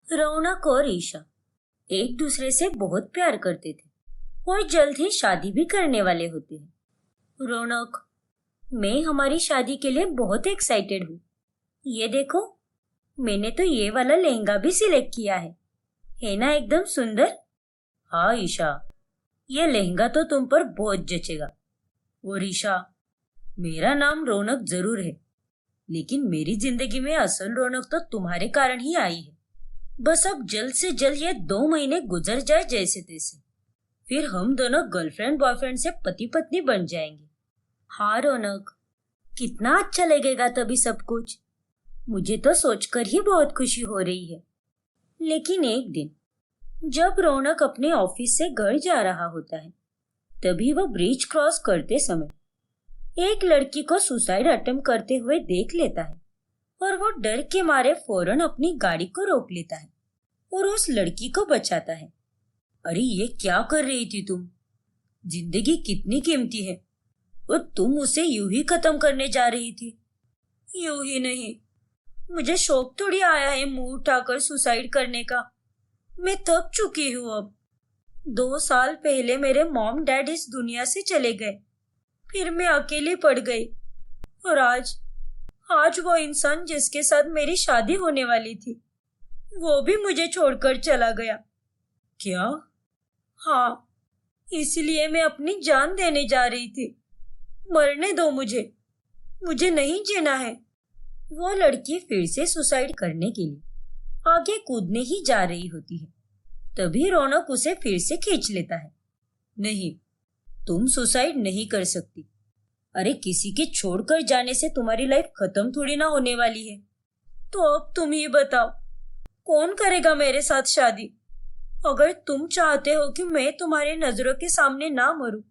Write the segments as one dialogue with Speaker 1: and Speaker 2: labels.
Speaker 1: रौनक और ईशा एक दूसरे से बहुत प्यार करते थे और जल्द ही शादी भी करने वाले होते हैं। रौनक, मैं हमारी शादी के लिए बहुत एक्साइटेड हूँ। ये देखो, मैंने तो ये वाला लहंगा भी सिलेक्ट किया है ना एकदम सुंदर। हाँ ईशा, ये लहंगा तो तुम पर बहुत जचेगा। और ईशा, मेरा नाम रौनक जरूर है, लेकिन मेरी जिंदगी में असल रौनक तो तुम्हारे कारण ही आई है। बस अब जल्द से जल्द ये 2 महीने गुजर जाए जैसे तैसे, फिर हम दोनों गर्लफ्रेंड बॉयफ्रेंड से पति पत्नी बन जाएंगे। हाँ रौनक, कितना अच्छा लगेगा तभी सब कुछ। मुझे तो सोचकर ही बहुत खुशी हो रही है। लेकिन एक दिन जब रौनक अपने ऑफिस से घर जा रहा होता है, तभी वह ब्रिज क्रॉस करते समय एक लड़की को सुसाइड अटेम्प्ट करते हुए देख लेता है और वो डर के मारे फौरन अपनी गाड़ी को रोक लेता है और उस लड़की को बचाता है। अरे ये क्या कर रही थी तुम? जिंदगी कितनी कीमती है और तुम उसे यूं ही खत्म करने जा रही थी। यूं ही नहीं, मुझे शौक थोड़ी आया है मुंह उठाकर सुसाइड करने का। मैं थक चुकी हूँ अब। 2 साल पहले मेरे मॉम डैड इस दुनिया से चले गए, फिर मैं अकेली पड़ गई और आज वो इंसान जिसके साथ मेरी शादी होने वाली थी, वो भी मुझे छोड़कर चला गया। क्या? हाँ, इसलिए मैं अपनी जान देने जा रही थी। मरने दो मुझे नहीं जीना है। वो लड़की फिर से सुसाइड करने के लिए आगे कूदने ही जा रही होती है, तभी रौनक उसे फिर से खींच लेता है। नहीं, तुम सुसाइड नहीं कर सकती। अरे किसी के छोड़कर जाने से तुम्हारी लाइफ खत्म थोड़ी ना होने वाली है। तो अब तुम ही बताओ, कौन करेगा मेरे साथ शादी? अगर तुम चाहते हो कि मैं तुम्हारी नजरों के सामने ना मरूं,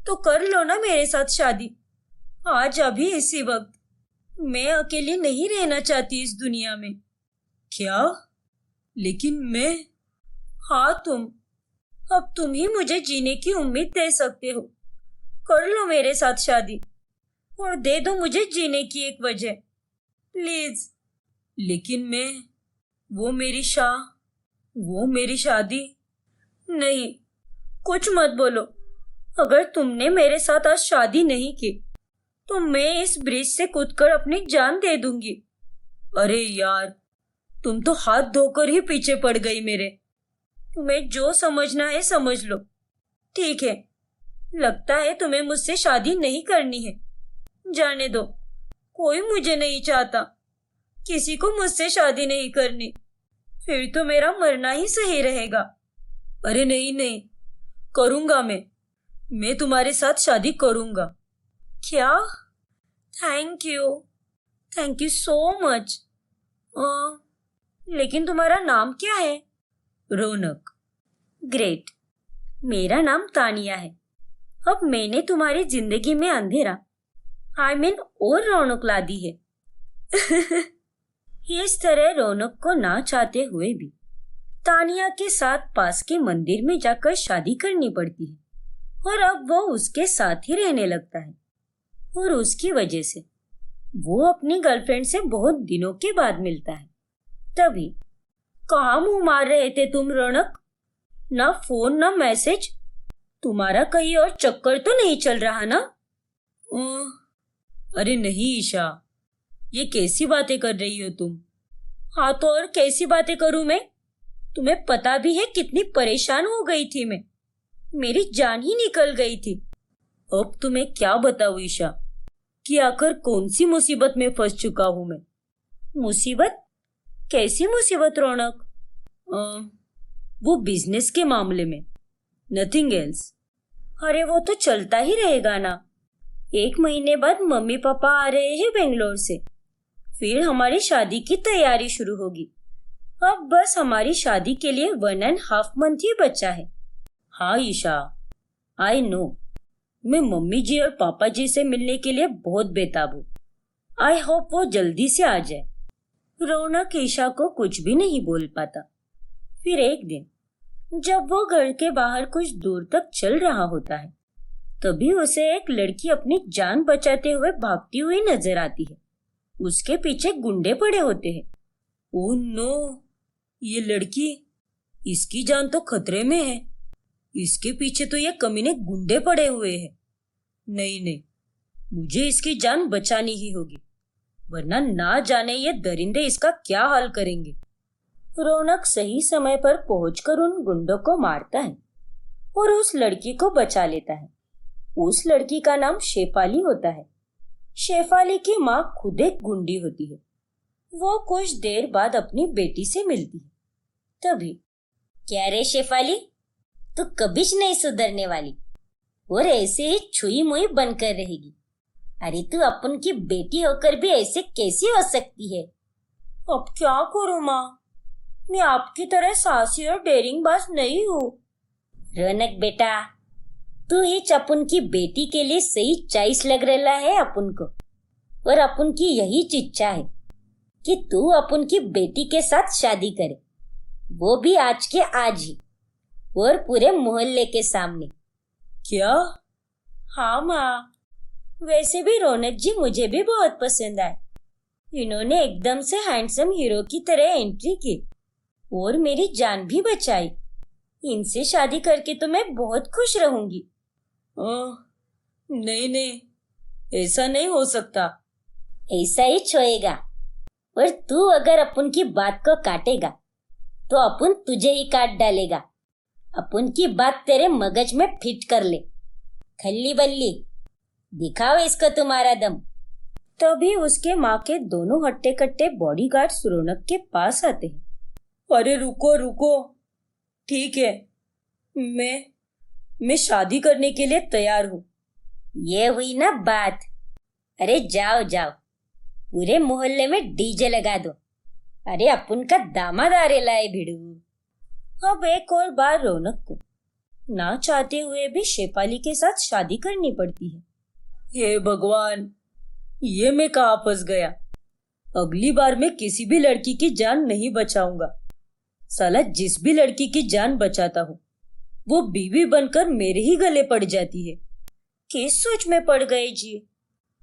Speaker 1: तो कर लो ना मेरे साथ शादी। आज अभी इसी वक्त। मैं अकेली नहीं रहना चाहती इस दुनिया में। क्या? लेकिन मैं। हाँ तुम। अब तुम ही मुझे जीने की उम्मीद दे सकते हो। कर लो मेरे साथ शादी और दे दो मुझे जीने की एक वजह, प्लीज। लेकिन मैं, वो मेरी शादी। नहीं, कुछ मत बोलो। अगर तुमने मेरे साथ आज शादी नहीं की, तो मैं इस ब्रिज से कूदकर अपनी जान दे दूंगी। अरे यार, तुम तो हाथ धोकर ही पीछे पड़ गई मेरे। तुम्हें जो समझना है समझ लो। ठीक है, लगता है तुम्हें मुझसे शादी नहीं करनी है। जाने दो, कोई मुझे नहीं चाहता। किसी को मुझसे शादी नहीं करनी। फिर तो मेरा मरना ही सही रहेगा। अरे नहीं, करूंगा मैं तुम्हारे साथ शादी करूंगा। क्या? Thank you so much. लेकिन तुम्हारा नाम क्या है? रौनक। ग्रेट, मेरा नाम तानिया है। अब मैंने तुम्हारी जिंदगी में अंधेरा और रौनक ला दी है। इस तरह रौनक को ना चाहते हुए भी तानिया के साथ पास के मंदिर में जाकर शादी करनी पड़ती है और अब वो उसके साथ ही रहने लगता है। और उसकी वजह से वो अपनी गर्लफ्रेंड से बहुत दिनों के बाद मिलता है। तभी, कहाँ मुंह मार रहे थे तुम रौनक? ना फोन ना मैसेज। तुम्हारा कहीं और चक्कर तो नहीं चल रहा ना? अरे नहीं ईशा, ये कैसी बातें कर रही हो तुम? हाँ तो और कैसी बातें करूं मैं? तुम्हें पता भी है कितनी परेशान हो गई थी मैं। मेरी जान ही निकल गई थी। अब तुम्हें क्या बताऊं ईशा कि आखिर कौन सी मुसीबत में फंस चुका हूं मैं। मुसीबत? कैसी मुसीबत रौनक? वो बिजनेस के मामले में, नथिंग एल्स। अरे वो तो चलता ही रहेगा ना। 1 महीने बाद मम्मी पापा आ रहे हैं बेंगलोर से, फिर हमारी शादी की तैयारी शुरू होगी। अब बस हमारी शादी के लिए 1.5 मंथ ही बचा है। हाँ ईशा, आई नो। मैं मम्मी जी और पापा जी से मिलने के लिए बहुत बेताब हूँ। आई होप वो जल्दी से आ जाए। रौनक ईशा को कुछ भी नहीं बोल पाता। फिर एक दिन जब वो घर के बाहर कुछ दूर तक चल रहा होता है, तभी उसे एक लड़की अपनी जान बचाते हुए भागती हुई नजर आती है। उसके पीछे गुंडे पड़े होते हैं। ओह नो, ये लड़की, इसकी जान तो खतरे में है। इसके पीछे तो ये कमीने गुंडे पड़े हुए हैं। नहीं नहीं, मुझे इसकी जान बचानी ही होगी, वरना ना जाने ये दरिंदे इसका क्या हाल करेंगे। रौनक सही समय पर पहुंचकर उन गुंडों को मारता है और उस लड़की को बचा लेता है। उस लड़की का नाम शेफाली होता है। शेफाली की माँ खुद एक गुंडी होती है। वो कुछ देर बाद अपनी बेटी से मिलती है। तभी, क्या रे शेफाली, तू कभी नहीं सुधरने वाली और ऐसे ही छुई मुई बनकर रहेगी। अरे तू अपन की बेटी होकर भी ऐसे कैसी हो सकती है? अब क्या करूं माँ, मैं आपकी तरह साहसी और डेरिंगबाज नहीं हूँ। रौनक बेटा, तू ही अपन की बेटी के लिए सही चॉइस लग रहा है अपन को, और अपन की यही इच्छा है कि तू अपन की बेटी के साथ शादी करे, वो भी आज के आज ही, और पूरे मोहल्ले के सामने। क्या? हाँ माँ, वैसे भी रौनक जी मुझे भी बहुत पसंद आए। इन्होंने एकदम से हैंडसम हीरो की तरह एंट्री की और मेरी जान भी बचाई। इनसे शादी करके तो मैं बहुत खुश रहूंगी। नहीं नहीं, ऐसा नहीं हो सकता। ऐसा ही छोएगा, और तू अगर अपन की बात को काटेगा तो अपन तुझे ही काट डालेगा। अपन की बात तेरे मगज में फिट कर ले। खल्ली बल्ली, दिखाओ इसको तुम्हारा दम। तभी उसके माँ के दोनों हट्टे कट्टे बॉडीगार्ड्स रौनक के पास आते हैं। अरे रुको रुको, ठीक है, मैं शादी करने के लिए तैयार हूँ। ये हुई ना बात। अरे जाओ जाओ, पूरे मोहल्ले में डीजे लगा दो। अरे अपन का दामाद आ रेला है भिड़ू। अब एक और बार रौनक को ना चाहते हुए भी शेफाली के साथ शादी करनी पड़ती है। हे भगवान, ये मैं कहाँ फंस गया। अगली बार मैं किसी भी लड़की की जान नहीं बचाऊंगा। साला जिस भी लड़की की जान बचाता हूँ वो बीवी बनकर मेरे ही गले पड़ जाती है। किस सोच में पड़ गए जी?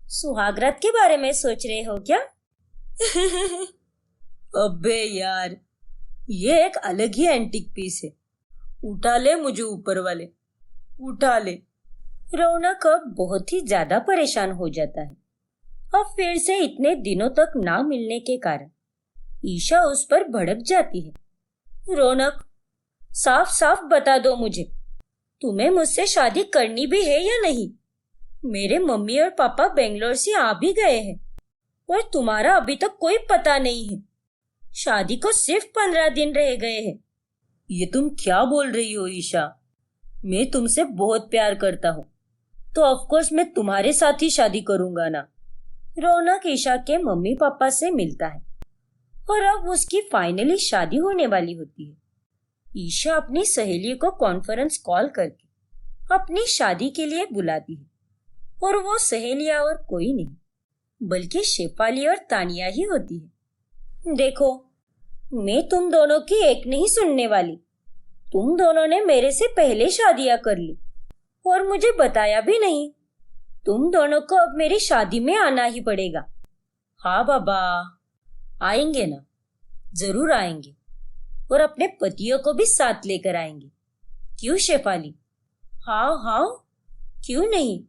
Speaker 1: सुहागरात के बारे में सोच रहे हो क्या? अबे यार, ये एक अलग ही एंटीक पीस है। उठा ले मुझे ऊपर वाले, उठा ले। रौनक अब बहुत ही ज्यादा परेशान हो जाता है। अब फिर से इतने दिनों तक ना मिलने के कारण ईशा उस पर भड़क जाती है। रौनक, साफ साफ बता दो मुझे, तुम्हें मुझसे शादी करनी भी है या नहीं? मेरे मम्मी और पापा बेंगलोर से आ भी गए हैं और तुम्हारा अभी तक कोई पता नहीं है। शादी को सिर्फ 15 दिन रह गए हैं। ये तुम क्या बोल रही हो ईशा? मैं तुमसे बहुत प्यार करता हूँ, तो ऑफकोर्स मैं तुम्हारे साथ ही शादी करूंगा ना। रौनक ईशा के मम्मी पापा से मिलता है और अब उसकी फाइनली शादी होने वाली होती है। ईशा अपनी सहेली को कॉन्फ्रेंस कॉल करके अपनी शादी के लिए बुलाती है, और वो सहेलियां और कोई नहीं बल्कि शेफाली और तानिया ही होती है। देखो, मैं तुम दोनों की एक नहीं सुनने वाली। तुम दोनों ने मेरे से पहले शादियां कर ली और मुझे बताया भी नहीं। तुम दोनों को अब मेरी शादी में आना ही पड़ेगा। हाँ बाबा, आएंगे ना, जरूर आएंगे, और अपने पतियों को भी साथ लेकर आएंगे। क्यों शेफाली? हाँ हाँ, क्यों नहीं।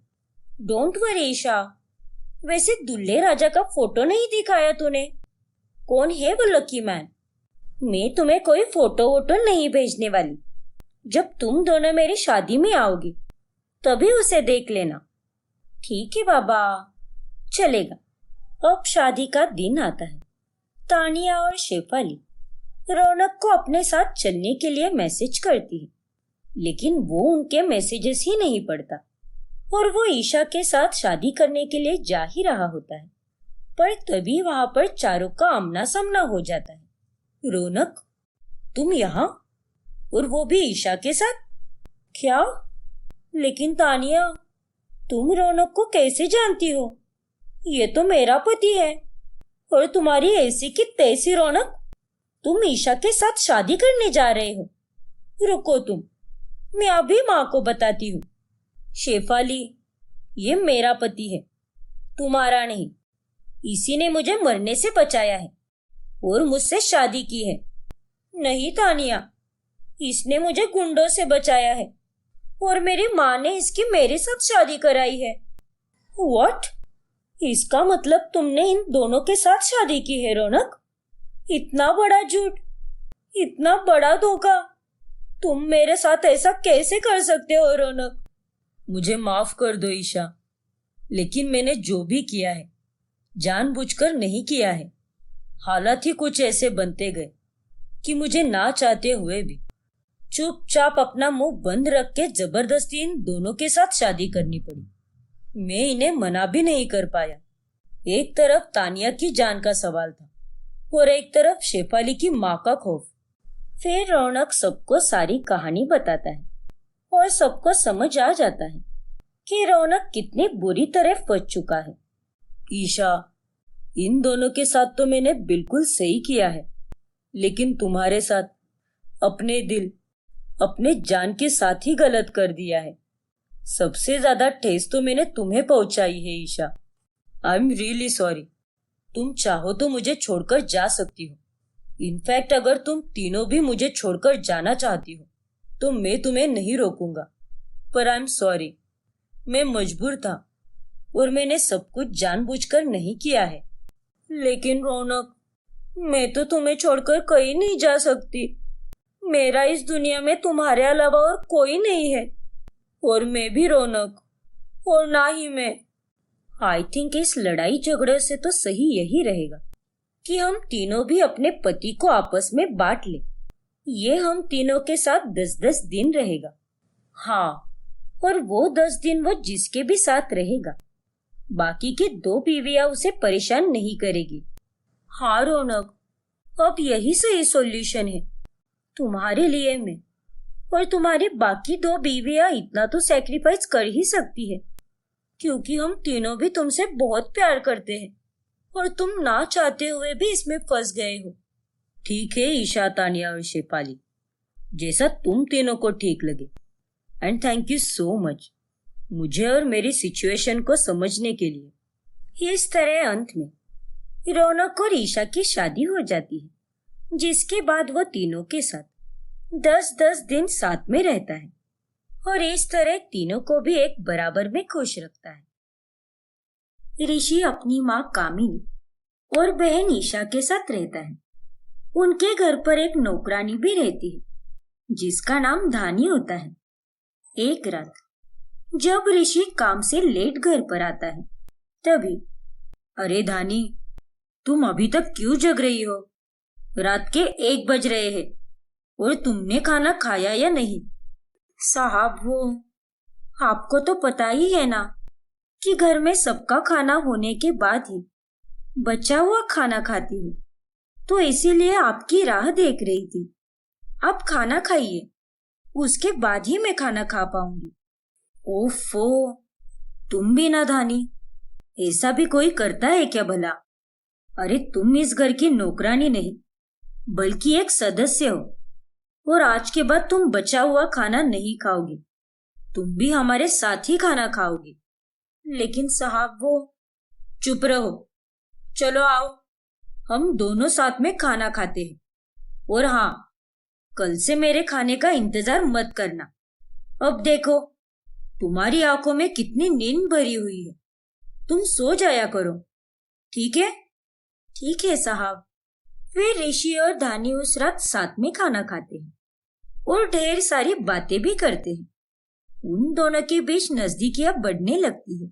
Speaker 1: Don't worry Isha. वैसे दुल्हे राजा का फोटो नहीं दिखाया तूने? कौन है वो लकी मैन? मैं तुम्हें कोई फोटो वोटो नहीं भेजने वाली। जब तुम दोनों मेरी शादी में आओगे तभी उसे देख लेना। ठीक है बाबा, चलेगा। अब शादी का दिन आता है। तानिया और शेफाली रौनक को अपने साथ चलने के लिए मैसेज करती है, लेकिन वो उनके मैसेजेस ही नहीं पढ़ता और वो ईशा के साथ शादी करने के लिए जा ही रहा होता है। पर तभी वहां पर चारों का आमना सामना हो जाता है। रौनक, तुम यहाँ, और वो भी ईशा के साथ? क्या? लेकिन तानिया, तुम रौनक को कैसे जानती हो? ये तो मेरा पति है। और तुम्हारी ऐसी की तैसी रौनक, तुम ईशा के साथ शादी करने जा रहे हो? रुको तुम, मैं अभी माँ को बताती हूँ। शेफाली, ये मेरा पति है, तुम्हारा नहीं। इसी ने मुझे मरने से बचाया है और मुझसे शादी की है। नहीं तानिया, इसने मुझे गुंडों से बचाया है और मेरी माँ ने इसकी मेरे साथ शादी कराई है। व्हाट? इसका मतलब तुमने इन दोनों के साथ शादी की है रौनक? इतना बड़ा झूठ, इतना बड़ा धोखा, तुम मेरे साथ ऐसा कैसे कर सकते हो रौनक? मुझे माफ कर दो ईशा, लेकिन मैंने जो भी किया है जानबूझकर नहीं किया है। हालात ही कुछ ऐसे बनते गए कि मुझे ना चाहते हुए भी चुपचाप अपना मुंह बंद रख के जबरदस्ती इन दोनों के साथ शादी करनी पड़ी। मैं इन्हें मना भी नहीं कर पाया। एक तरफ तानिया की जान का सवाल था और एक तरफ शेफाली की माँ का खौफ। फिर रौनक सबको सारी कहानी बताता है और सबको समझ आ जाता है कि रौनक कितनी बुरी तरह फंस चुका है। ईशा, इन दोनों के साथ तो मैंने बिल्कुल सही किया है, लेकिन तुम्हारे साथ अपने दिल, अपने जान के साथ ही गलत कर दिया है। सबसे ज्यादा ठेस तो मैंने तुम्हें पहुंचाई है Isha. I am really sorry. तुम चाहो तो मुझे छोड़कर जा सकती हो। इनफैक्ट अगर तुम तीनों भी मुझे छोड़कर जाना चाहती हो तो मैं तुम्हें नहीं रोकूंगा, पर आई एम सॉरी, मैं मजबूर था और मैंने सब कुछ जानबूझकर नहीं किया है। लेकिन रौनक, मैं तो तुम्हें छोड़कर कहीं नहीं जा सकती। मेरा इस दुनिया में तुम्हारे अलावा और कोई नहीं है, और मैं भी रौनक, और ना ही मैं। आई थिंक इस लड़ाई झगड़े से तो सही यही रहेगा कि हम तीनों भी अपने पति को आपस में बांट ले। ये हम तीनों के साथ 10-10 दिन रहेगा। हाँ, और वो 10 दिन वो जिसके भी साथ रहेगा, बाकी की 2 बीवियां उसे परेशान नहीं करेगी। हाँ रौनक, अब यही सही सॉल्यूशन है। तुम्हारे लिए मैं और तुम्हारी बाकी 2 बीवियां इतना तो सैक्रिफाइस कर ही सकती है, क्योंकि हम तीनों भी तुमसे बहुत प्यार करते हैं और तुम ना चाहते हुए भी इसमें फंस गए हो। ठीक है ईशा, तानिया और शेफाली, जैसा तुम तीनों को ठीक लगे। And thank you so much मुझे और मेरी सिचुएशन को समझने के लिए। इस तरह अंत में रौनक और ईशा की शादी हो जाती है, जिसके बाद वो तीनों के साथ 10-10 दिन साथ में रहता है और इस तरह तीनों को भी एक बराबर में खुश रखता है। ऋषि अपनी माँ कामिनी और बहन ईशा के साथ रहता है। उनके घर पर एक नौकरानी भी रहती है जिसका नाम धानी होता है। एक रात जब ऋषि काम से लेट घर पर आता है तभी, अरे धानी, तुम अभी तक क्यों जग रही हो? रात के 1 बज रहे हैं और तुमने खाना खाया या नहीं? साहब, वो आपको तो पता ही है ना कि घर में सबका खाना होने के बाद ही बचा हुआ खाना खाती हूँ, तो इसीलिए आपकी राह देख रही थी। आप खाना खाइए, उसके बाद ही मैं खाना खा पाऊंगी। ओफो, तुम भी ना धानी, ऐसा भी कोई करता है क्या भला? अरे तुम इस घर की नौकरानी नहीं बल्कि एक सदस्य हो और आज के बाद तुम बचा हुआ खाना नहीं खाओगी, तुम भी हमारे साथ ही खाना खाओगी। लेकिन साहब, वो चुप रहो, चलो आओ, हम दोनों साथ में खाना खाते हैं। और हाँ, कल से मेरे खाने का इंतजार मत करना। अब देखो तुम्हारी आंखों में कितनी नींद भरी हुई है, तुम सो जाया करो, ठीक है? ठीक है साहब। फिर ऋषि और धानी उस रात साथ में खाना खाते हैं और ढेर सारी बातें भी करते हैं। उन दोनों के बीच नजदीकियां बढ़ने लगती है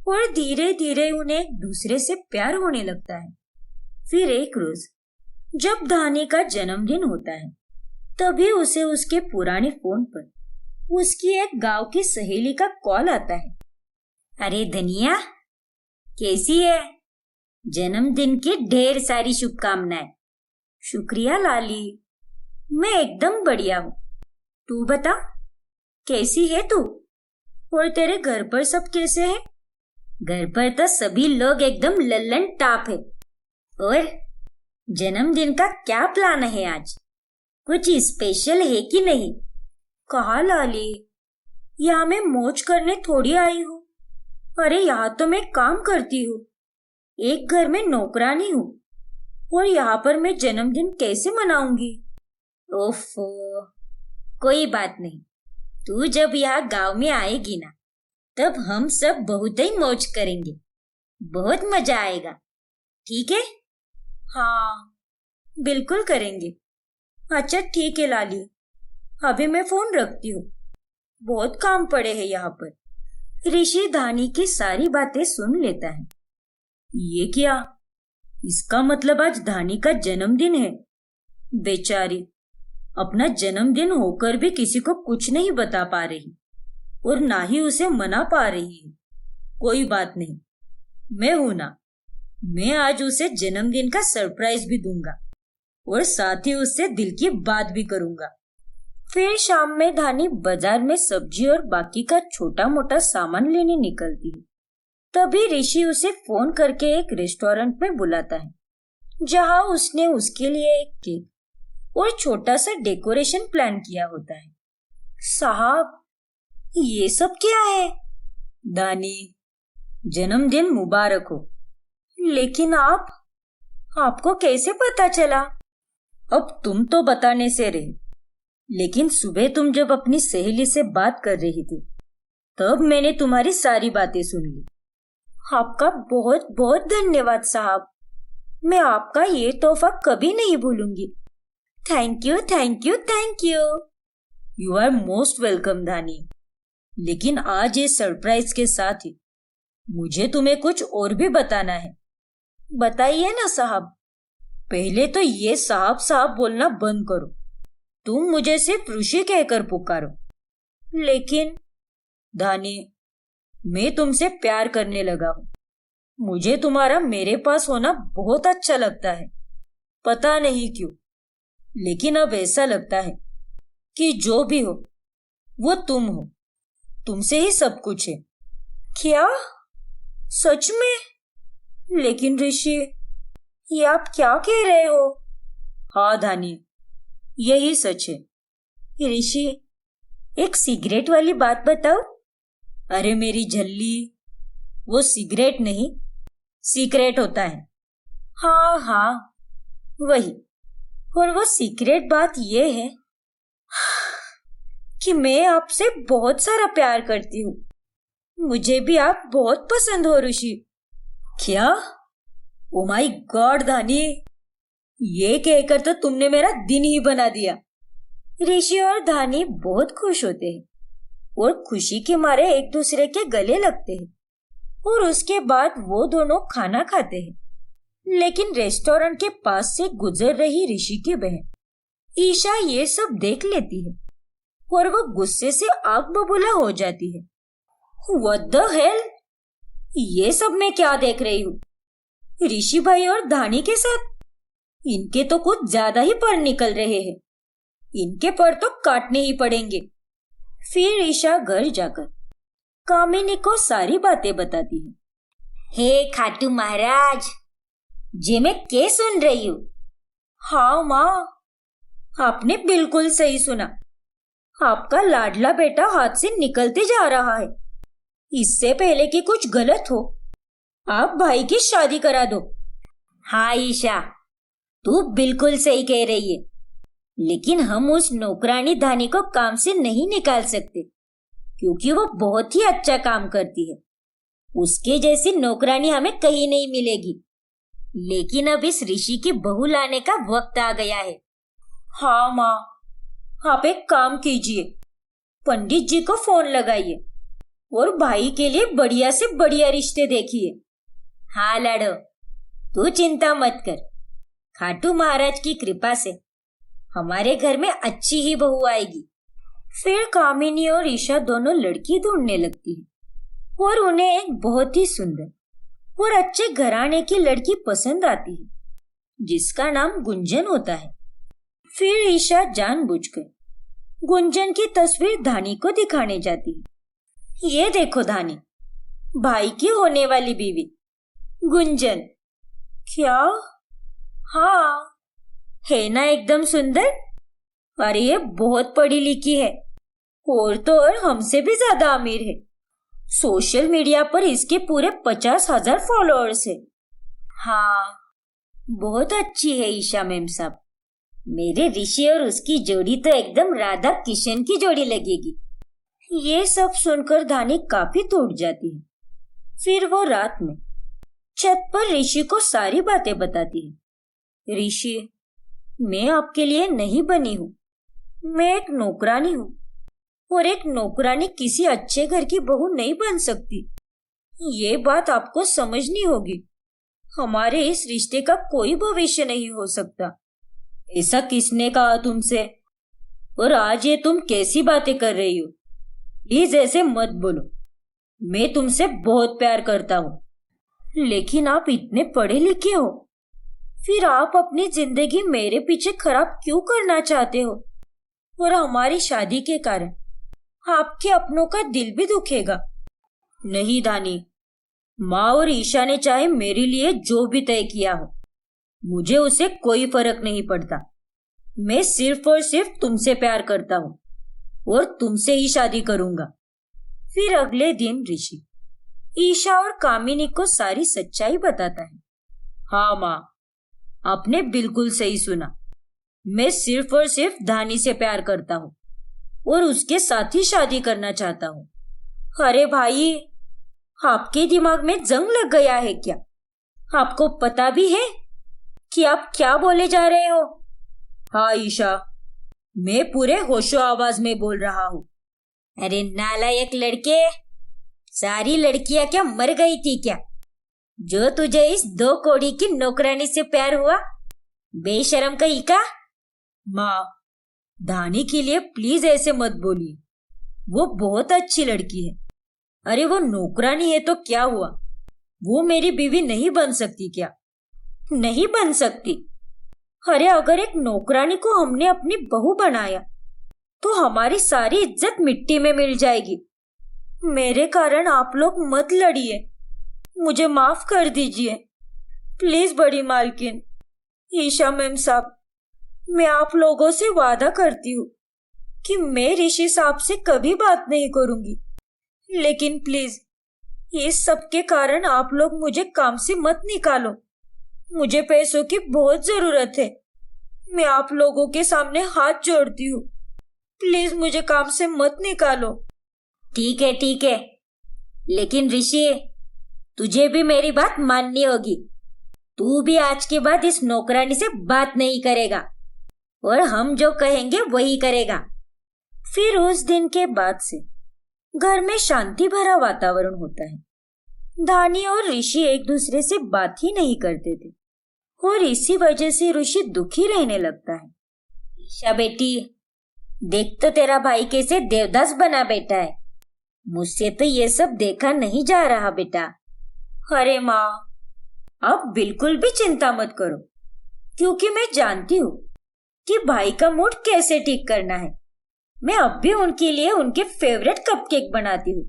Speaker 1: और धीरे धीरे उन्हें एक दूसरे से प्यार होने लगता है। फिर एक रोज जब धानी का जन्मदिन होता है तभी उसे उसके पुराने फोन पर उसकी एक गांव की सहेली का कॉल आता है। अरे धनिया, कैसी है? जन्मदिन की ढेर सारी शुभकामनाएं। शुक्रिया लाली, मैं एकदम बढ़िया हूँ। तू बता, कैसी है तू? और तेरे घर पर सब कैसे हैं? घर पर तो सभी लोग एकदम लल्लन टाप है। और जन्मदिन का क्या प्लान है आज? कुछ स्पेशल है कि नहीं? कहा लाली, यहाँ मैं मौज करने थोड़ी आई हूँ। अरे यहाँ तो मैं काम करती हूँ, एक घर में नौकरानी हूँ, और यहाँ पर मैं जन्मदिन कैसे मनाऊंगी? ओफो, कोई बात नहीं। तू जब यहाँ गांव में आएगी ना, तब हम सब बहुत ही मौज करेंगे। बहुत मजा आएगा, ठीक है? हाँ, बिल्कुल करेंगे। अच्छा ठीक है लाली, अभी मैं फोन रखती हूँ, बहुत काम पड़े हैं यहाँ पर। ऋषि धानी की सारी बातें सुन लेता है। ये क्या? इसका मतलब आज धानी का जन्मदिन है। बेचारी अपना जन्मदिन होकर भी किसी को कुछ नहीं बता पा रही और ना ही उसे मना पा रही है। कोई बात नहीं, मैं हूं ना। मैं आज उसे जन्मदिन का सरप्राइज भी दूंगा और साथ ही उससे दिल की बात भी करूंगा। फिर शाम में धानी बाजार में सब्जी और बाकी का छोटा मोटा सामान लेने निकलती है। तभी ऋषि उसे फोन करके एक रेस्टोरेंट में बुलाता है, जहां उसने उसके लिए एक केक और छोटा सा डेकोरेशन प्लान किया होता है। साहब, ये सब क्या है? दानी, जन्मदिन मुबारक हो। लेकिन आपको कैसे पता चला? अब तुम तो बताने से रहे, लेकिन सुबह तुम जब अपनी सहेली से बात कर रही थी, तब मैंने तुम्हारी सारी बातें सुन ली। आपका बहुत बहुत धन्यवाद साहब, मैं आपका ये तोहफा कभी नहीं भूलूंगी। Thank you thank you thank you. You are most welcome Dhani. लेकिन आज ये सरप्राइज के साथ ही मुझे तुम्हें कुछ और भी बताना है। बताइए ना साहब। पहले तो ये साहब साहब बोलना बंद करो, तुम मुझे सिर्फ ऋषि कहकर पुकारो। लेकिन धानी, मैं तुमसे प्यार करने लगा हूँ। मुझे तुम्हारा मेरे पास होना बहुत अच्छा लगता है, पता नहीं क्यों, लेकिन अब ऐसा लगता है कि जो भी हो वो तुम हो, तुमसे ही सब कुछ है। क्या? सच में? लेकिन ऋषि, ये आप क्या कह रहे हो? हाँ धानी, यही सच है। ऋषि, एक सिगरेट वाली बात बताओ। अरे मेरी झल्ली, वो सिगरेट नहीं, सीक्रेट होता है। हाँ हाँ, वही। और वो सीक्रेट बात ये है कि मैं आपसे बहुत सारा प्यार करती हूँ। मुझे भी आप बहुत पसंद हो ऋषि। क्या? ओ माय गॉड धानी, ये कहकर तो तुमने मेरा दिन ही बना दिया। ऋषि और धानी बहुत खुश होते हैं और खुशी के मारे एक दूसरे के गले लगते हैं और उसके बाद वो दोनों खाना खाते हैं। लेकिन रेस्टोरेंट के पास से गुजर रही ऋषि की बहन ईशा ये सब देख लेती है और वो गुस्से से आग बबूला हो जाती है। What the hell? ये सब मैं क्या देख रही हूँ? ऋषि भाई और धानी के साथ? इनके तो कुछ ज्यादा ही पर निकल रहे हैं। इनके पर तो काटने ही पड़ेंगे। फिर ईशा घर जाकर कामिनी को सारी बातें बताती है। हे खाटू महाराज, जे मैं क्या सुन रही हूँ? हाँ माँ, आपने बिल्कुल सही सुना। आपका लाडला बेटा हाथ से निकलते जा रहा है। इससे पहले कि कुछ गलत हो, आप भाई की शादी करा दो। हाँ ईशा, तू बिल्कुल सही कह रही है, लेकिन हम उस नौकरानी धानी को काम से नहीं निकाल सकते, क्योंकि वो बहुत ही अच्छा काम करती है। उसके जैसी नौकरानी हमें कहीं नहीं मिलेगी। लेकिन अब इस ऋषि की बहू लाने का वक्त आ गया है। हाँ माँ, आप एक काम कीजिए, पंडित जी को फोन लगाइए और भाई के लिए बढ़िया से बढ़िया रिश्ते देखिए। हाँ लाडो, तू चिंता मत कर। खाटू महाराज की कृपा से हमारे घर में अच्छी ही बहू आएगी। फिर कामिनी और ईशा दोनों लड़की ढूंढने लगती है और उन्हें एक बहुत ही सुंदर और अच्छे घराने की लड़की पसंद आती है, जिसका नाम गुंजन होता है। फिर ईशा जानबूझकर गुंजन की तस्वीर धानी को दिखाने जाती है। ये देखो धानी, भाई की होने वाली बीवी गुंजन। क्या? हाँ, है ना एकदम सुंदर? अरे ये बहुत पढ़ी लिखी है और तो और हमसे भी ज्यादा अमीर है। सोशल मीडिया पर इसके पूरे 50,000 फॉलोअर्स है। हाँ, बहुत अच्छी है ईशा मैम साहब। मेरे ऋषि और उसकी जोड़ी तो एकदम राधा किशन की जोड़ी लगेगी। ये सब सुनकर धानी काफी टूट जाती है। फिर वो रात में छत पर ऋषि को सारी बातें बताती है। ऋषि, मैं आपके लिए नहीं बनी हूँ। मैं एक नौकरानी हूँ और एक नौकरानी किसी अच्छे घर की बहू नहीं बन सकती। ये बात आपको समझनी होगी। हमारे इस रिश्ते का कोई भविष्य नहीं हो सकता। ऐसा किसने कहा तुमसे? और आज ये तुम कैसी बातें कर रही हो? प्लीज ऐसे मत बोलो। मैं तुमसे बहुत प्यार करता हूँ, लेकिन आप इतने पढ़े लिखे हो, फिर आप अपनी जिंदगी मेरे पीछे खराब क्यों करना चाहते हो? और हमारी शादी के कारण आपके अपनों का दिल भी दुखेगा। नहीं दानी, माँ और ईशा ने चाहे मेरे लिए जो भी तय किया हो, मुझे उसे कोई फर्क नहीं पड़ता। मैं सिर्फ और सिर्फ तुमसे प्यार करता हूँ और तुमसे ही शादी करूंगा। फिर अगले दिन ऋषि ईशा और कामिनी को सारी सच्चाई बताता है। हाँ माँ, आपने बिल्कुल सही सुना। मैं सिर्फ और सिर्फ धानी से प्यार करता हूँ और उसके साथ ही शादी करना चाहता हूँ। अरे भाई, आपके दिमाग में जंग लग गया है क्या? आपको पता भी है कि आप क्या बोले जा रहे हो? हाँ ईशा, मैं पूरे होशो आवाज में बोल रहा हूँ। अरे नालायक लड़के, सारी लड़कियां क्या मर गई थी क्या, जो तुझे इस 2 कौड़ी की नौकरानी से प्यार हुआ? बेशरम कहीं का। माँ, धानी के लिए प्लीज ऐसे मत बोलिए। वो बहुत अच्छी लड़की है। अरे वो नौकरानी है तो क्या हुआ? वो मेरी बीवी नहीं बन सकती क्या? नहीं बन सकती? अरे अगर एक नौकरानी को हमने अपनी बहू बनाया तो हमारी सारी इज्जत मिट्टी में मिल जाएगी। मेरे कारण आप लोग मत लड़िए, मुझे माफ कर दीजिए प्लीज। बड़ी मालकिन, ईशा मैम साहब, मैं आप लोगों से वादा करती हूँ कि मैं ऋषि साहब से कभी बात नहीं करूंगी, लेकिन प्लीज इस सब के कारण आप लोग मुझे काम से मत निकालो। मुझे पैसों की बहुत जरूरत है। मैं आप लोगों के सामने हाथ जोड़ती हूँ, प्लीज मुझे काम से मत निकालो। ठीक है, लेकिन ऋषि, तुझे भी मेरी बात माननी होगी। तू भी आज के बाद इस नौकरानी से बात नहीं करेगा और हम जो कहेंगे वही करेगा। फिर उस दिन के बाद से घर में शांति भरा वातावरण होता है। धानी और ऋषि एक दूसरे से बात ही नहीं करते थे और इसी वजह से ऋषि दुखी रहने लगता है। ईशा बेटी, देख तो तेरा भाई कैसे देवदास बना बैठा है। मुझसे तो ये सब देखा नहीं जा रहा बेटा। अरे माँ, आप बिल्कुल भी चिंता मत करो, क्योंकि मैं जानती हूँ कि भाई का मूड कैसे ठीक करना है। मैं अब भी उनके लिए उनके फेवरेट कपकेक बनाती हूँ।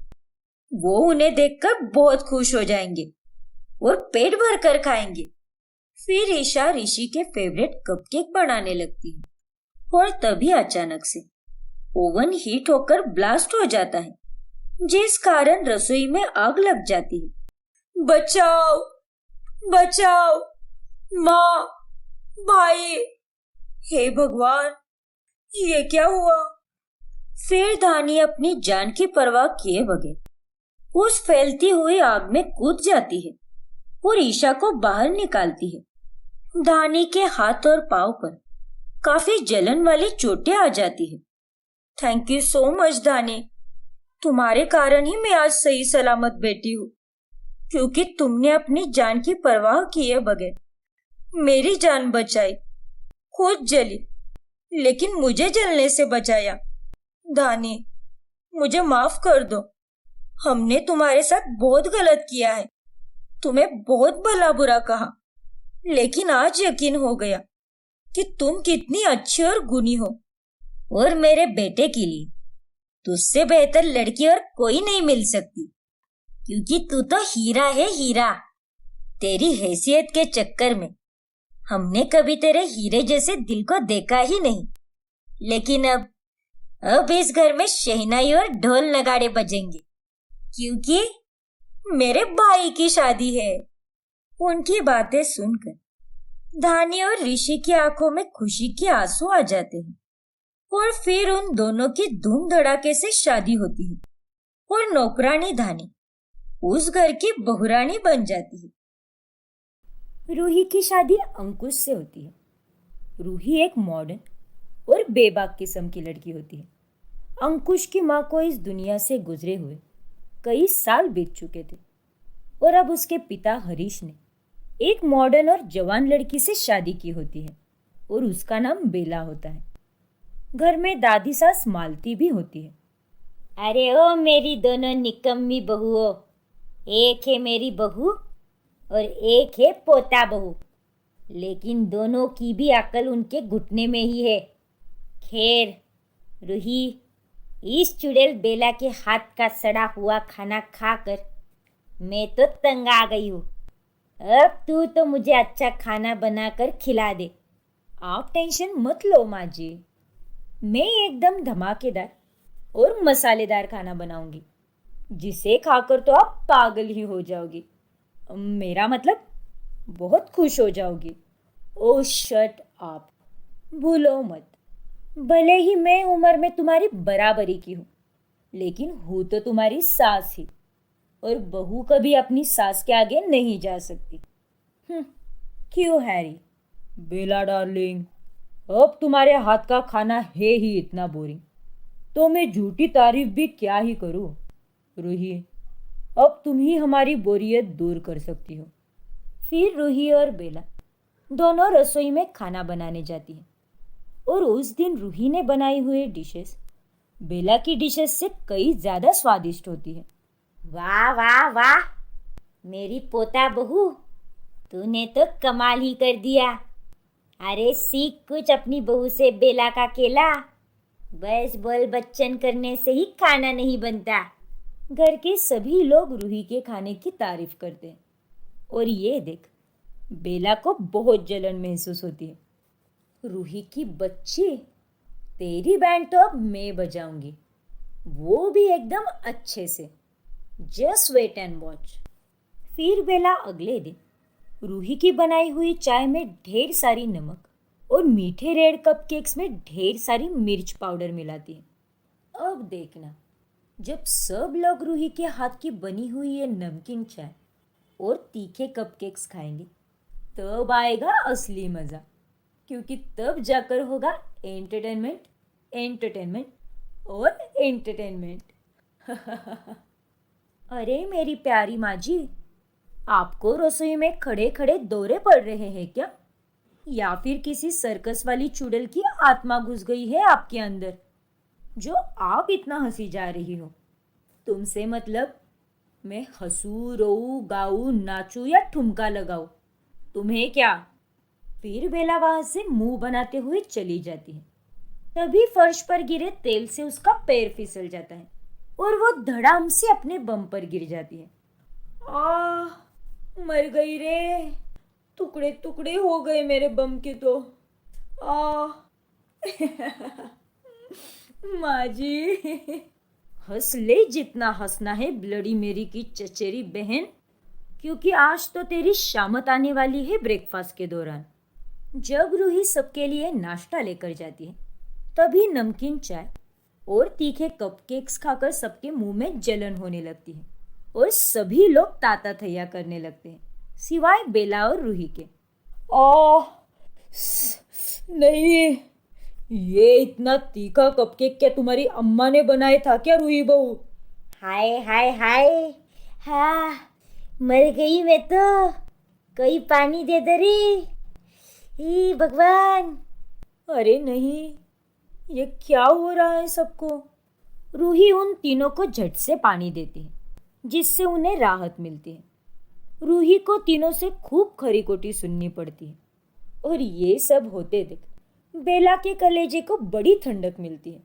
Speaker 1: वो उन्हें देखकर बहुत खुश हो जाएंगे और पेट भर कर खाएंगे। फिर ईशा ऋषि के फेवरेट कपकेक बनाने लगती है और तभी अचानक से ओवन हीट होकर ब्लास्ट हो जाता है, जिस कारण रसोई में आग लग जाती है। बचाओ बचाओ माँ, भाई, हे भगवान, ये क्या हुआ? फिर धानी अपनी जान की परवाह किए बगैर उस फैलती हुई आग में कूद जाती है और ईशा को बाहर निकालती है। धानी के हाथ और पांव पर काफी जलन वाली चोटें आ जाती है। थैंक यू सो मच धानी, तुम्हारे कारण ही मैं आज सही सलामत बैठी हूँ, क्योंकि तुमने अपनी जान की परवाह किए बगैर मेरी जान बचाई। खुद जली लेकिन मुझे जलने से बचाया। धानी, मुझे माफ कर दो। हमने तुम्हारे साथ बहुत गलत किया है, तुम्हें बहुत भला बुरा कहा, लेकिन आज यकीन हो गया कि तुम कितनी अच्छी और गुणी हो। और मेरे बेटे के लिए तुझसे बेहतर लड़की और कोई नहीं मिल सकती, क्योंकि तू तो हीरा है, हीरा। तेरी हैसियत के चक्कर में हमने कभी तेरे हीरे जैसे दिल को देखा ही नहीं। लेकिन अब इस घर में शहनाई और ढोल नगाड़े बजेंगे, क्योंकि मेरे भाई की शादी है। उनकी बातें सुनकर धानी और ऋषि की आंखों में खुशी के आंसू आ जाते हैं और फिर उन दोनों की धूम धड़ाके से शादी होती है और नौकरानी धानी उस घर की बहुरानी बन जाती है। रूही की शादी अंकुश से होती है। रूही एक मॉडर्न और बेबाक किस्म की लड़की होती है। अंकुश की माँ को इस दुनिया से गुजरे हुए कई साल बीत चुके थे और अब उसके पिता हरीश ने एक मॉडर्न और जवान लड़की से शादी की होती है और उसका नाम बेला होता है। घर में दादी सास मालती भी होती है। अरे ओ मेरी दोनों निकम्मी बहुओं, एक है मेरी बहू और एक है पोता बहू, लेकिन दोनों की भी अकल उनके घुटने में ही है। खैर रूही, इस चुड़ैल बेला के हाथ का सड़ा हुआ खाना खाकर मैं तो तंग आ गई हूँ। अब तू तो मुझे अच्छा खाना बनाकर खिला दे। आप टेंशन मत लो माँ जी, मैं एकदम धमाकेदार और मसालेदार खाना बनाऊंगी जिसे खाकर तो आप पागल ही हो जाओगी। मेरा मतलब बहुत खुश हो जाओगी। ओ शट अप, भूलो मत, भले ही मैं उम्र में तुम्हारी बराबरी की हूँ, लेकिन हूँ तो तुम्हारी सास ही, और बहू कभी अपनी सास के आगे नहीं जा सकती। क्यों हैरी? बेला डार्लिंग, अब तुम्हारे हाथ का खाना है ही इतना बोरिंग, तो मैं झूठी तारीफ भी क्या ही करूँ। रूही, अब तुम ही हमारी बोरियत दूर कर सकती हो। फिर रूही और बेला दोनों रसोई में खाना बनाने जाती है और उस दिन रूही ने बनाई हुई डिशेस बेला की डिशेस से कई ज्यादा स्वादिष्ट होती है। वाह वाह वाह, मेरी पोता बहू, तूने तो कमाल ही कर दिया। अरे सीख कुछ अपनी बहू से बेला का केला। बस बोल बच्चन करने से ही खाना नहीं बनता। घर के सभी लोग रूही के खाने की तारीफ करते हैं और ये देख बेला को बहुत जलन महसूस होती है। रूही की बच्ची, तेरी बैंड तो अब मैं बजाऊंगी, वो भी एकदम अच्छे से। Just wait and watch. फिर बेला अगले दिन रूही की बनाई हुई चाय में ढेर सारी नमक और मीठे रेड कपकेक्स में ढेर सारी मिर्च पाउडर मिलाती है। अब देखना, जब सब लोग रूही के हाथ की बनी हुई ये नमकीन चाय और तीखे कपकेक्स खाएंगे, तब आएगा असली मज़ा, क्योंकि तब जाकर होगा एंटरटेनमेंट, एंटरटेनमेंट और एंटरटेनमेंट। अरे मेरी प्यारी माँ जी, आपको रसोई में खड़े खड़े दौरे पड़ रहे हैं क्या? या फिर किसी सर्कस वाली चुड़ैल की आत्मा घुस गई है आपके अंदर, जो आप इतना हंसी जा रही हो? तुमसे मतलब मैं हंसू, रोऊ, गाऊं, नाचूं या ठुमका लगाऊं, तुम्हें क्या? फिर बेला वहां से मुंह बनाते हुए चली जाती है। तभी फर्श पर गिरे तेल से उसका पैर फिसल जाता है और वो धड़ाम से अपने बम पर गिर जाती है। मर गई रे, टुकड़े टुकड़े हो गए मेरे बम के तो। माँ जी, हंस ले जितना हंसना है ब्लडी मेरी की चचेरी बहन, क्योंकि आज तो तेरी शामत आने वाली है ब्रेकफास्ट के दौरान। जब रूही सबके लिए नाश्ता लेकर जाती है, तभी नमकीन चाय और तीखे कपकेक्स खाकर सबके मुंह में जलन होने लगती है और सभी लोग ताता थैया करने लगते हैं, सिवाय बेला और रूही के। नहीं, ये इतना तीखा कपकेक क्या तुम्हारी अम्मा ने बनाया था क्या रूही बहू? हाय हाय हाय, हाँ मर गई मैं तो, कोई पानी दे दे रे भगवान। अरे नहीं, ये क्या हो रहा है सबको? रूही उन तीनों को झट से पानी देती है, जिससे उन्हें राहत मिलती है। रूही को तीनों से खूब खरी खोटी सुननी पड़ती है और ये सब होते देख बेला के कलेजे को बड़ी ठंडक मिलती है।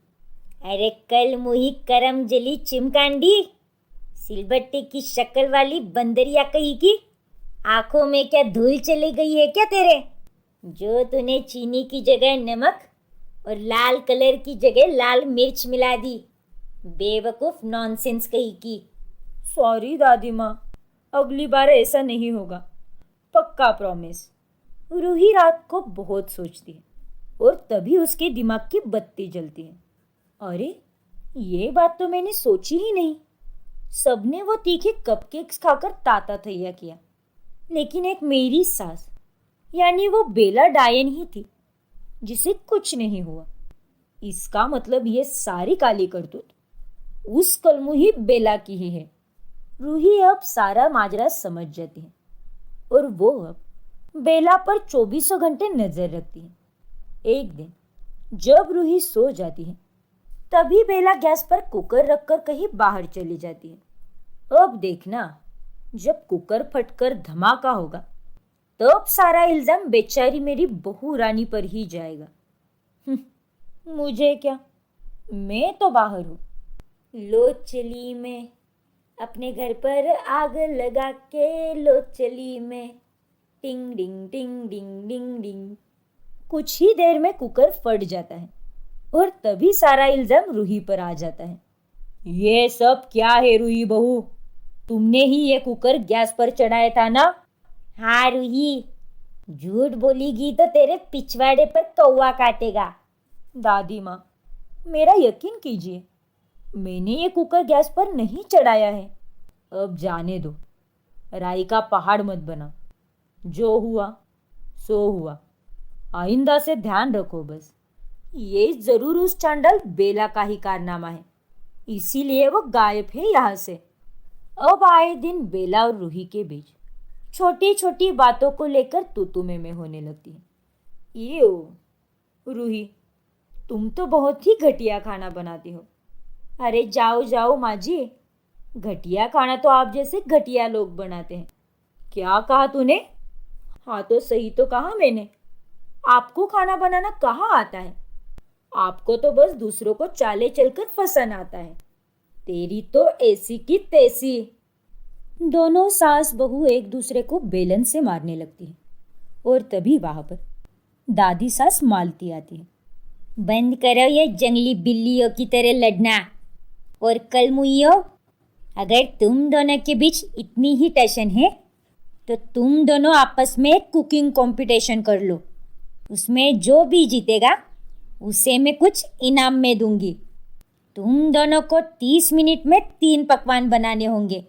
Speaker 1: अरे कल मुही करम जली चिमकांडी, सिलबट्टे की शक्ल वाली बंदरिया कहीं की, आंखों में क्या धूल चली गई है क्या तेरे, जो तूने चीनी की जगह नमक और लाल कलर की जगह लाल मिर्च मिला दी? बेवकूफ, नॉनसेंस कहीं की। सॉरी दादी माँ, अगली बार ऐसा नहीं होगा, पक्का प्रॉमिस। रूही रात को बहुत सोचती है और तभी उसके दिमाग की बत्ती जलती है। अरे, ये बात तो मैंने सोची ही नहीं। सबने वो तीखे कपकेक्स खाकर ताता तैया किया, लेकिन एक मेरी सास यानी वो बेला डायन ही थी जिसे कुछ नहीं हुआ। इसका मतलब ये सारी काली करतूत उस कलमुही बेला की ही है। रूही अब सारा माजरा समझ जाती है और वो अब बेला पर 24 घंटे नजर रखती है। एक दिन जब रूही सो जाती है तभी बेला गैस पर कुकर रखकर कहीं बाहर चली जाती है। अब देखना, जब कुकर फटकर धमाका होगा तब सारा इल्जाम बेचारी मेरी बहू रानी पर ही जाएगा। मुझे क्या, मैं तो बाहर हूँ। लो चली मैं अपने घर पर आग लगा के, लो चली मैं, टिंग डिंग टिंग डिंग डिंग डिंग। कुछ ही देर में कुकर फट जाता है और तभी सारा इल्जाम रूही पर आ जाता है। ये सब क्या है रूही बहू, तुमने ही ये कुकर गैस पर चढ़ाया था ना? हाँ रूही, झूठ बोलेगी तो तेरे पिछवाड़े पर कौवा काटेगा। दादी माँ, मेरा यकीन कीजिए, मैंने ये कुकर गैस पर नहीं चढ़ाया है। अब जाने दो, राई का पहाड़ मत बना। जो हुआ सो हुआ, आइंदा से ध्यान रखो बस। ये जरूर उस चांडाल बेला का ही कारनामा है, इसीलिए वो गायब है यहाँ से। अब आए दिन बेला और रूही के बीच छोटी छोटी बातों को लेकर तू में होने लगती है। ये रूही, तुम तो बहुत ही घटिया खाना बनाती हो। अरे जाओ जाओ माँ जी, घटिया खाना तो आप जैसे घटिया लोग बनाते हैं। क्या कहा तूने? हाँ तो सही तो कहा मैंने। आपको खाना बनाना कहाँ आता है? आपको तो बस दूसरों को चाले चलकर फंसाना आता है। तेरी तो ऐसी की तैसी। दोनों सास बहू एक दूसरे को बेलन से मारने लगती है और तभी वहां पर दादी सास मालती आती है। बंद करो ये जंगली बिल्लियों की तरह लड़ना। और कल मुइयो, अगर तुम दोनों के बीच इतनी ही टेंशन है तो तुम दोनों आपस में एक कुकिंग कंपटीशन कर लो। उसमें जो भी जीतेगा उसे मैं कुछ इनाम में दूंगी। तुम दोनों को 30 मिनट में 3 पकवान बनाने होंगे,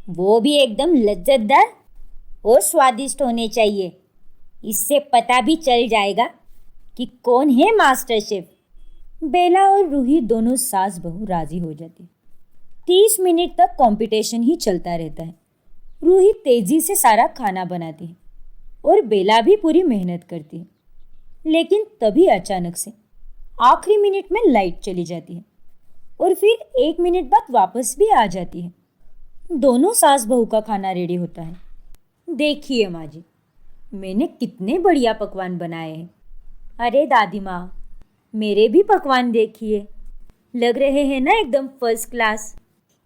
Speaker 1: वो भी एकदम लज्जतदार और स्वादिष्ट होने चाहिए। इससे पता भी चल जाएगा कि कौन है मास्टर शेफ। बेला और रूही दोनों सास बहू राजी हो जाती। 30 मिनट तक कंपटीशन ही चलता रहता है। रूही तेजी से सारा खाना बनाती है और बेला भी पूरी मेहनत करती है। लेकिन तभी अचानक से आखिरी मिनट में लाइट चली जाती है और फिर 1 मिनट बाद वापस भी आ जाती है। दोनों सास बहू का खाना रेडी होता है। देखिए माँ जी, मैंने कितने बढ़िया पकवान बनाए हैं। अरे दादी माँ, मेरे भी पकवान देखिए, लग रहे हैं ना एकदम फर्स्ट क्लास।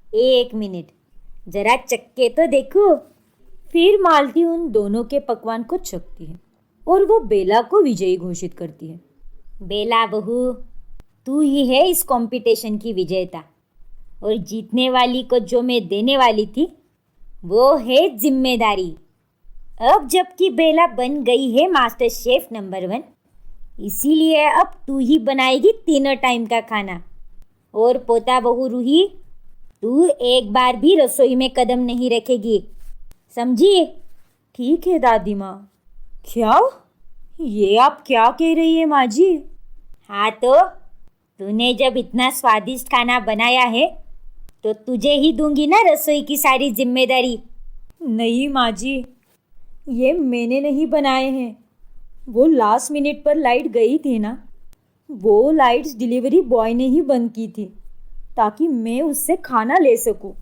Speaker 1: 1 मिनट, जरा चक्के तो देखो। फिर मालती उन दोनों के पकवान को चखती है और वो बेला को विजयी घोषित करती है। बेला बहू, तू ही है इस कंपटीशन की विजेता, और जीतने वाली को जो मैं देने वाली थी वो है जिम्मेदारी। अब जबकि बेला बन गई है मास्टर शेफ नंबर 1, इसीलिए अब तू ही बनाएगी तीनों टाइम का खाना। और पोता बहू रूही, तू एक बार भी रसोई में कदम नहीं रखेगी, समझी? ठीक है दादी माँ। क्या? ये आप क्या कह रही है माँ जी? हाँ तो तूने जब इतना स्वादिष्ट खाना बनाया है तो तुझे ही दूंगी ना रसोई की सारी जिम्मेदारी। नहीं माँ जी, ये मैंने नहीं बनाए हैं। वो लास्ट मिनट पर लाइट गई थी ना, वो लाइट्स डिलीवरी बॉय ने ही बंद की थी ताकि मैं उससे खाना ले सकूं।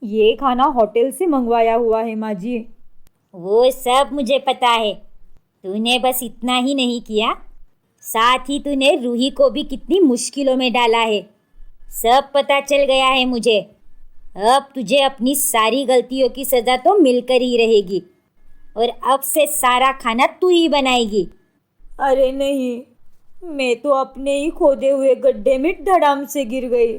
Speaker 1: ये खाना होटल से मंगवाया हुआ है माँ जी। वो सब मुझे पता है, तूने बस इतना ही नहीं किया, साथ ही तूने रूही को भी कितनी मुश्किलों में डाला है। सब पता चल गया है मुझे। अब तुझे अपनी सारी गलतियों की सज़ा तो मिलकर ही रहेगी और अब से सारा खाना तू ही बनाएगी। अरे नहीं, मैं तो अपने ही खोदे हुए गड्ढे में धड़ाम से गिर गई।